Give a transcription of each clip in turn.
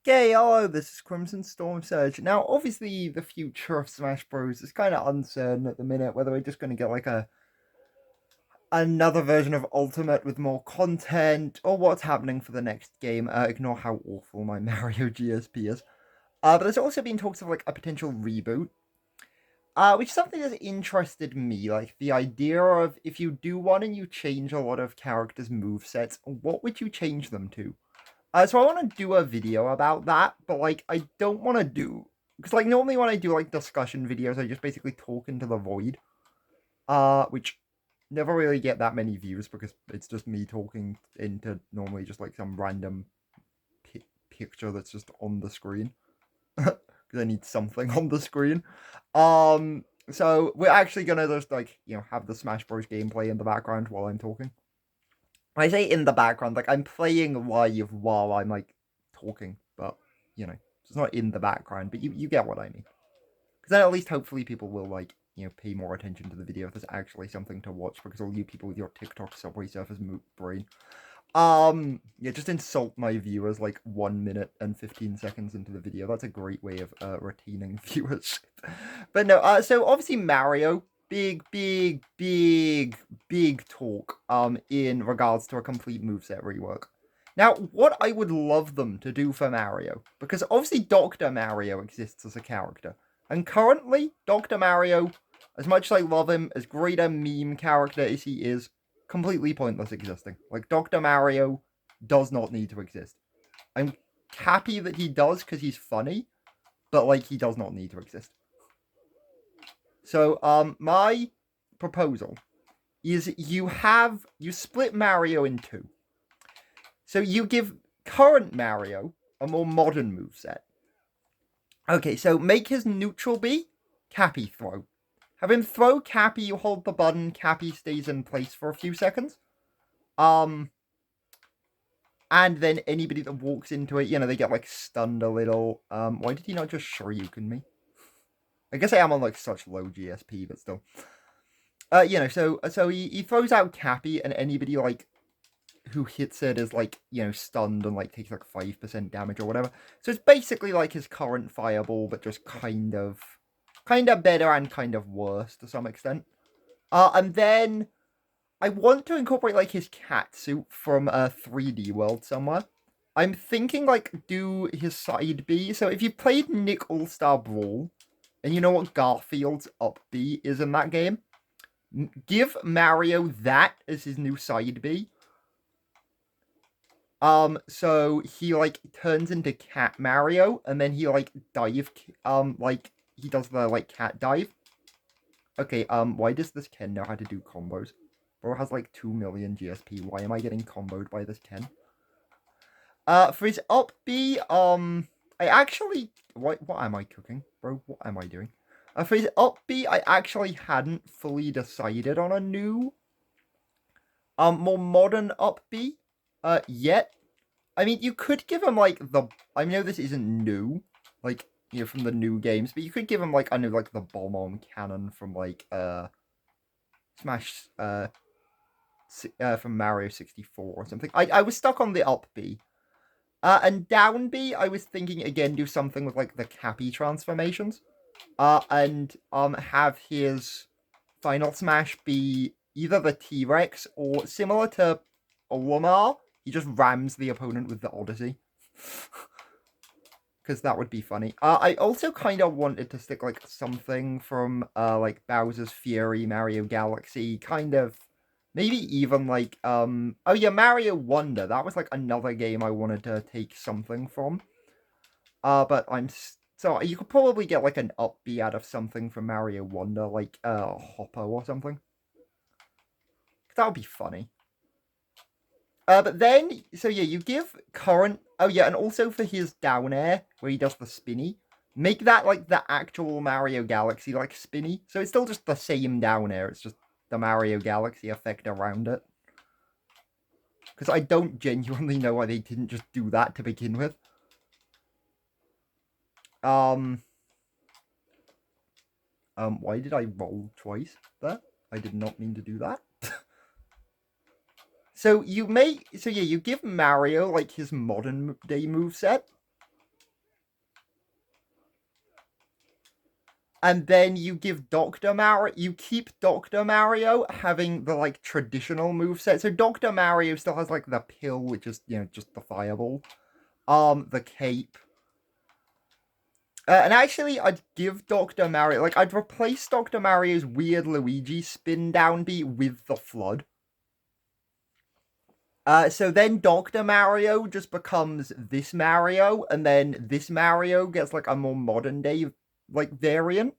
Okay, hello, this is Crimson Storm Surge. Now, obviously, the future of Smash Bros. Is kind of uncertain at the minute, whether we're just going to get like another version of Ultimate with more content, or what's happening for the next game. Ignore how awful my Mario GSP is. But there's also been talks of like a potential reboot, which is something that's interested me. Like the idea of if you do one and you change a lot of characters' movesets, what would you change them to? So I want to do a video about that, but like I don't want to do because like normally when I do like discussion videos, I just basically talk into the void, which never really get that many views because it's just me talking into normally just like some random picture that's just on the screen because I need something on the screen. So we're actually gonna just like have the Smash Bros gameplay in the background while I'm talking. When I say in the background, like I'm playing live while I'm like talking, but it's not in the background. But you get what I mean. Because then at least hopefully people will like pay more attention to the video if there's actually something to watch. Because all you people with your TikTok Subway Surfers moot brain, yeah, just insult my viewers like 1 minute and 15 seconds into the video. That's a great way of retaining viewers. But no, so obviously Mario, big talk in regards to a complete moveset rework. Now, what I would love them to do for Mario, because obviously Dr. Mario exists as a character, and currently Dr. Mario, as much as I love him, as great a meme character as he is, completely pointless existing. Like Dr. Mario does not need to exist. I'm happy that he does because he's funny, but like he does not need to exist. So my proposal is you split Mario in two. So you give current Mario a more modern moveset. Okay, so make his neutral B Cappy throw. Have him throw Cappy, you hold the button, Cappy stays in place for a few seconds. Um and then anybody that walks into it, they get like stunned a little. Why did he not just Shoryuken me? I guess I am on like such low GSP, but still. So he throws out Cappy, and anybody like who hits it is like stunned and like takes like 5% damage or whatever. So it's basically like his current Fireball, but just kind of better and kind of worse to some extent. And then I want to incorporate like his cat suit from a 3D World somewhere. I'm thinking like do his side B. So if you played Nick All Star Brawl, and you know what Garfield's up B is in that game, give Mario that as his new side B. So he like turns into Cat Mario, and then he like like he does the like cat dive. Okay, why does this Ken know how to do combos? Bro has like 2 million GSP. Why am I getting comboed by this Ken? For his up B, I actually what am I cooking, bro? What am I doing? For his up B, I actually hadn't fully decided on a new, more modern up B, yet. I mean, you could give him like the. I know this isn't new, like from the new games, but you could give him like like the bomb-on cannon from like Smash from Mario 64 or something. I was stuck on the up B. And down B, I was thinking again do something with like the Cappy transformations. And have his final smash be either the T-Rex or similar to Olimar, he just rams the opponent with the Odyssey. Because that would be funny. I also kind of wanted to stick like something from like Bowser's Fury, Mario Galaxy, kind of maybe even like oh yeah, Mario Wonder. That was like another game I wanted to take something from. But so you could probably get like an up B out of something from Mario Wonder, like Hopper or something. That would be funny. But then, so yeah, you give current. Oh yeah, and also for his down air where he does the spinny, make that like the actual Mario Galaxy like spinny. So it's still just the same down air. It's just the Mario Galaxy effect around it. Because I don't genuinely know why they didn't just do that to begin with. Um. Why did I roll twice there? I did not mean to do that. So you give Mario like his modern day moveset. And then you give Dr. Mario, you keep Dr. Mario having the, like, traditional moveset. So Dr. Mario still has, like, the pill, which is, just the fireball. The cape. And actually, I'd give Dr. Mario, like, I'd replace Dr. Mario's weird Luigi spin down beat with the flood. So then Dr. Mario just becomes this Mario, and then this Mario gets, like, a more modern day, like, variant.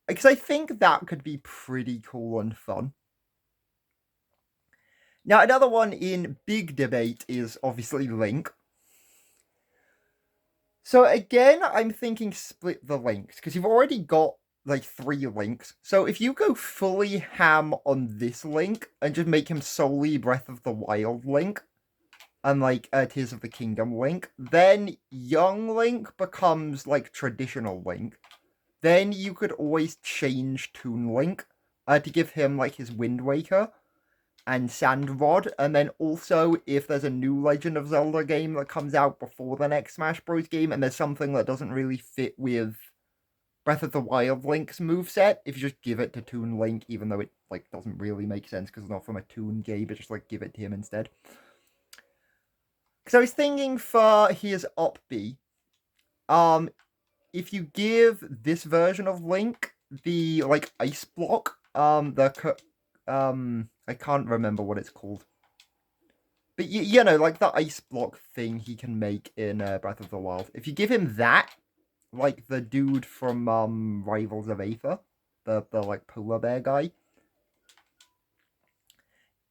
Because I think that could be pretty cool and fun. Now, another one in big debate is obviously Link. So again, I'm thinking split the links, because you've already got, like, 3 links. So if you go fully ham on this Link, and just make him solely Breath of the Wild Link, and, like, Tears of the Kingdom Link, then young Link becomes, like, traditional Link. Then you could always change Toon Link to give him, like, his Wind Waker and Sand Rod. And then also, if there's a new Legend of Zelda game that comes out before the next Smash Bros. Game, and there's something that doesn't really fit with Breath of the Wild Link's moveset, if you just give it to Toon Link, even though it, like, doesn't really make sense because it's not from a Toon game, but just, like, give it to him instead. Because I was thinking for his Up B, if you give this version of Link the, like, ice block, I can't remember what it's called, but you know, like, the ice block thing he can make in Breath of the Wild. If you give him that, like the dude from Rivals of Aether, the like polar bear guy,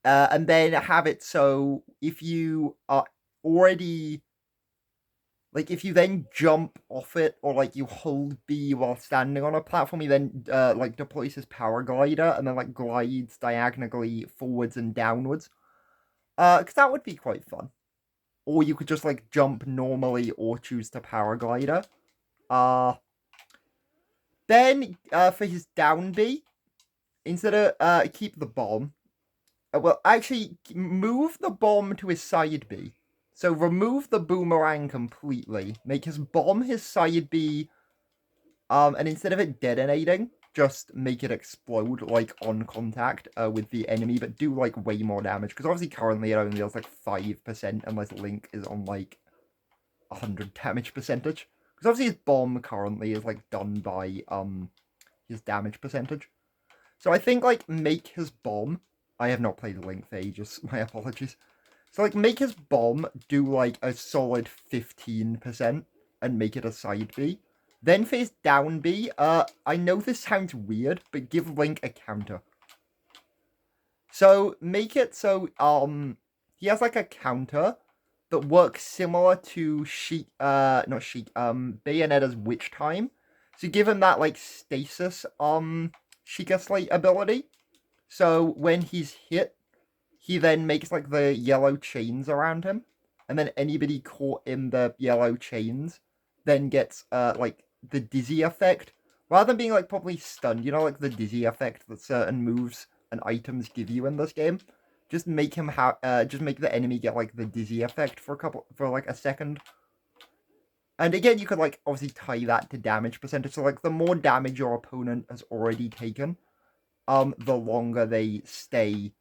and then have it so if you are already, like, if you then jump off it, or, like, you hold B while standing on a platform, he then, like, deploys his power glider, and then, like, glides diagonally forwards and downwards. Because that would be quite fun. Or you could just, like, jump normally, or choose to power glider. Then, for his down B, instead of, keep the bomb, well, actually, move the bomb to his side B. So remove the boomerang completely. Make his bomb his side B. And instead of it detonating, just make it explode, like, on contact with the enemy, but do, like, way more damage. Because obviously currently it only does, like, 5% unless Link is on, like, 100 damage percentage. Because obviously his bomb currently is, like, done by his damage percentage. So I think, like, make his bomb... I have not played Link for ages, my apologies. So, like, make his bomb do, like, a solid 15% and make it a side B. Then for his down B, I know this sounds weird, but give Link a counter. So, make it so, he has, like, a counter that works similar to Bayonetta's Witch Time. So give him that, like, stasis, Sheikah Slate ability. So when he's hit, he then makes, like, the yellow chains around him. And then anybody caught in the yellow chains then gets, like, the dizzy effect. Rather than being, like, probably stunned, you know, like, the dizzy effect that certain moves and items give you in this game. Just make him just make the enemy get, like, the dizzy effect for like, a second. And again, you could, like, obviously tie that to damage percentage. So, like, the more damage your opponent has already taken, the longer they stay,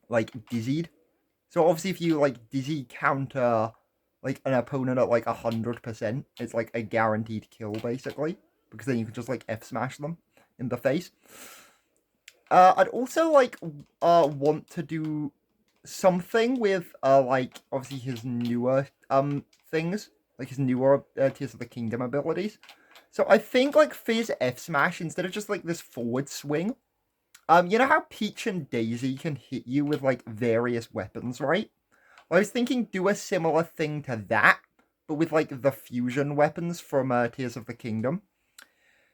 like, dizzied. So obviously if you, like, dizzy counter, like, an opponent at, like, 100%, it's, like, a guaranteed kill, basically. Because then you can just, like, F-smash them in the face. I'd also, like, want to do something with, like, obviously his newer, things. Like, his newer, Tears of the Kingdom abilities. So I think, like, for his F-smash, instead of just, like, this forward swing, you know how Peach and Daisy can hit you with, like, various weapons, right? Well, I was thinking do a similar thing to that, but with, like, the fusion weapons from Tears of the Kingdom.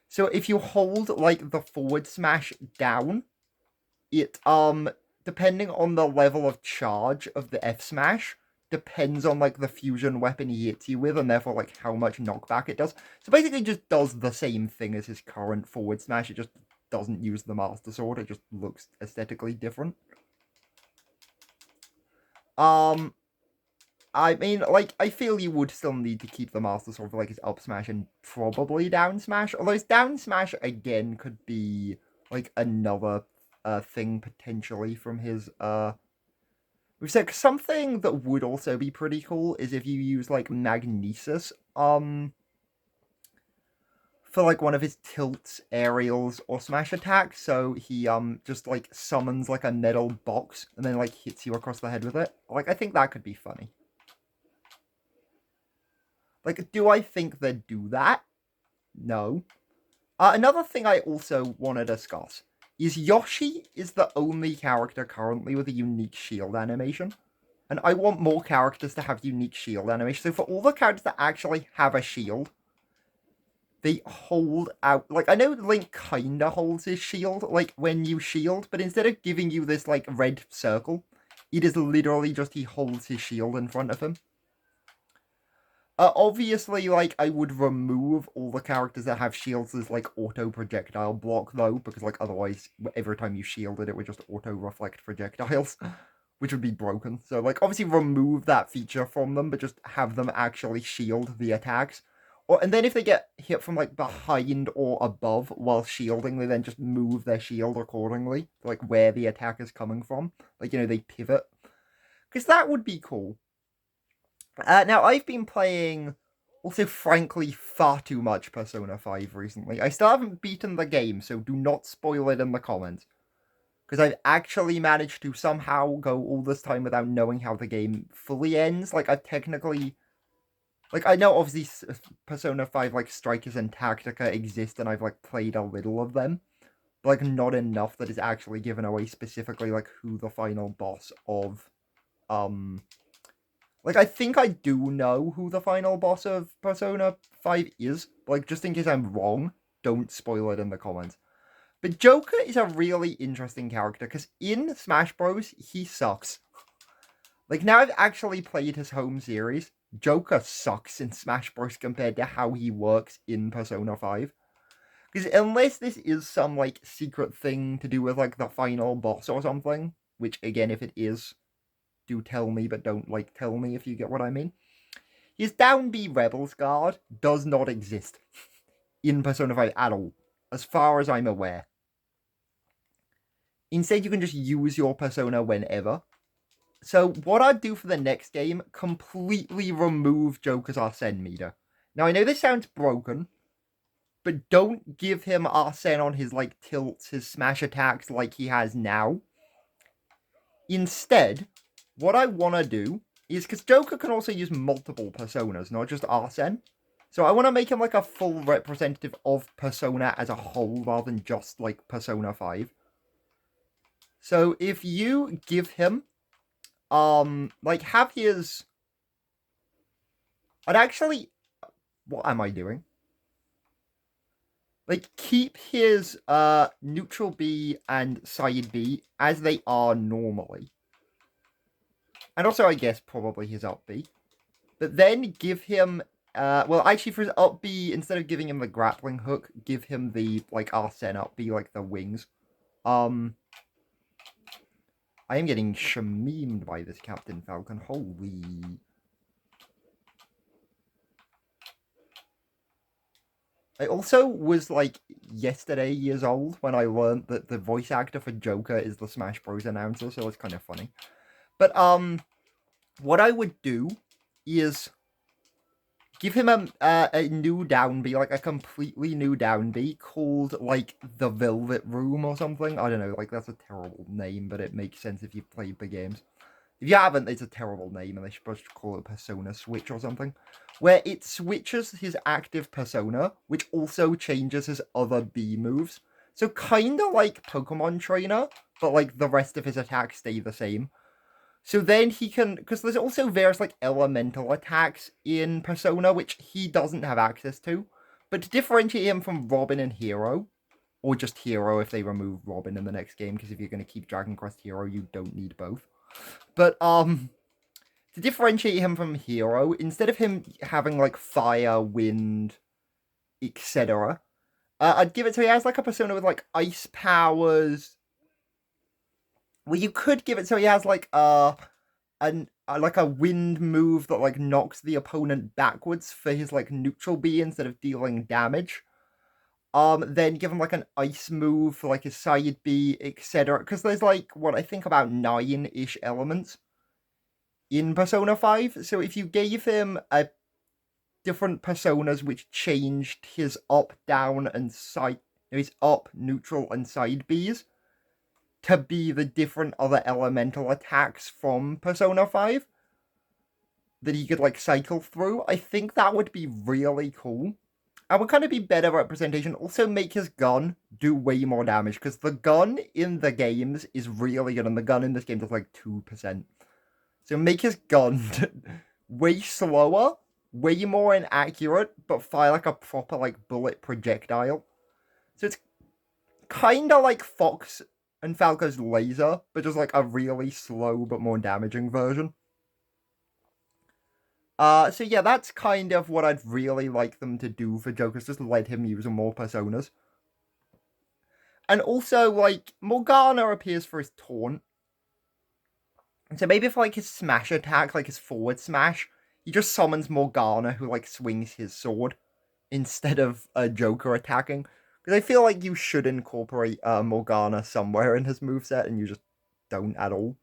So if you hold, like, the forward smash down, it, depending on the level of charge of the F smash, depends on, like, the fusion weapon he hits you with, and therefore, like, how much knockback it does. So basically it just does the same thing as his current forward smash, it just doesn't use the Master Sword, it just looks aesthetically different. I mean, like, I feel you would still need to keep the Master Sword for, like, his up smash and probably down smash. Although his down smash, again, could be, like, another thing potentially from his, we've said something that would also be pretty cool is if you use, like, Magnesis, for, like, one of his tilts, aerials, or smash attacks, so he, just, like, summons, like, a metal box, and then, like, hits you across the head with it. Like, I think that could be funny. Like, do I think they'd do that? No. Another thing I also want to discuss is Yoshi is the only character currently with a unique shield animation. And I want more characters to have unique shield animation. So for all the characters that actually have a shield, they hold out. Like, I know Link kinda holds his shield, like, when you shield, but instead of giving you this, like, red circle, it is literally just he holds his shield in front of him. Obviously, like, I would remove all the characters that have shields as, like, auto-projectile block, though, because, like, otherwise, every time you shielded, it would just auto-reflect projectiles, which would be broken. So, like, obviously remove that feature from them, but just have them actually shield the attacks. And then if they get hit from, like, behind or above while shielding, they then just move their shield accordingly, like, where the attack is coming from. Like, you know, they pivot. Because that would be cool. Now, I've been playing, also frankly, far too much Persona 5 recently. I still haven't beaten the game, so do not spoil it in the comments. Because I've actually managed to somehow go all this time without knowing how the game fully ends. Like, I've technically... Like, I know, obviously, Persona 5, like, Strikers and Tactica exist, and I've, like, played a little of them. But, like, not enough that is actually given away specifically, like, who the final boss of, Like, I think I do know who the final boss of Persona 5 is. Like, just in case I'm wrong, don't spoil it in the comments. But Joker is a really interesting character, because in Smash Bros, he sucks. Like, now I've actually played his home series, Joker sucks in Smash Bros compared to how he works in Persona 5. Because unless this is some, like, secret thing to do with, like, the final boss or something, which, again, if it is, do tell me, but don't, like, tell me if you get what I mean. His down B Rebels Guard does not exist in Persona 5 at all, as far as I'm aware. Instead, you can just use your Persona whenever. So, what I'd do for the next game, completely remove Joker's Arsene meter. Now, I know this sounds broken, but don't give him Arsene on his, like, tilts, his smash attacks like he has now. Instead, what I want to do is, because Joker can also use multiple personas, not just Arsene. So I want to make him like a full representative of Persona as a whole, rather than just like Persona 5. So if you give him, like have his... I'd actually... What am I doing? Like, keep his neutral B and side B as they are normally. And also, I guess, probably his up B. But then give him... well, actually, for his up B, instead of giving him the grappling hook, give him the, like, Arsene up B, like, the wings. I am getting shameemed by this Captain Falcon. Holy... I also was, like, yesterday years old when I learned that the voice actor for Joker is the Smash Bros. Announcer, so it's kind of funny. But, what I would do is give him a new down B, like a completely new down B called, like, The Velvet Room or something. I don't know, like, that's a terrible name, but it makes sense if you've played the games. If you haven't, it's a terrible name, and they should just call it Persona Switch or something. Where it switches his active persona, which also changes his other B moves. So kinda like Pokemon Trainer, but like the rest of his attacks stay the same. So then he can, because there's also various like elemental attacks in Persona, which he doesn't have access to. But to differentiate him from Robin and Hero, or just Hero if they remove Robin in the next game, because if you're going to keep Dragon Quest Hero, you don't need both. But, to differentiate him from Hero, instead of him having, like, fire, wind, etc., I'd give it so he has, like, a persona with, like, ice powers. Well, you could give it so he has, like, like a wind move that like knocks the opponent backwards for his like neutral B instead of dealing damage. Then give him like an ice move for like his side B, etc. Because there's like what I think about 9-ish elements in Persona 5. So if you gave him a different personas which changed his up, down, and side, his up, neutral, and side Bs to be the different other elemental attacks from Persona 5 that he could like cycle through, I think that would be really cool. And would kind of be better representation. Also make his gun do way more damage, because the gun in the games is really good, and the gun in this game does like 2%. So make his gun way slower, way more inaccurate, but fire like a proper like bullet projectile. So it's kind of like Fox and Falco's laser, but just like a really slow but more damaging version. So yeah, that's kind of what I'd really like them to do for Joker's, just let him use more personas. And also, like, Morgana appears for his taunt. So maybe for, like, his smash attack, like his forward smash, he just summons Morgana, who, like, swings his sword, instead of Joker attacking. Because I feel like you should incorporate Morgana somewhere in his moveset, and you just don't at all.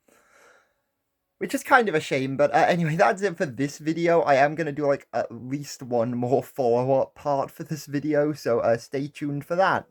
Which is kind of a shame, but anyway, that's it for this video. I am going to do, like, at least one more follow-up part for this video, so stay tuned for that.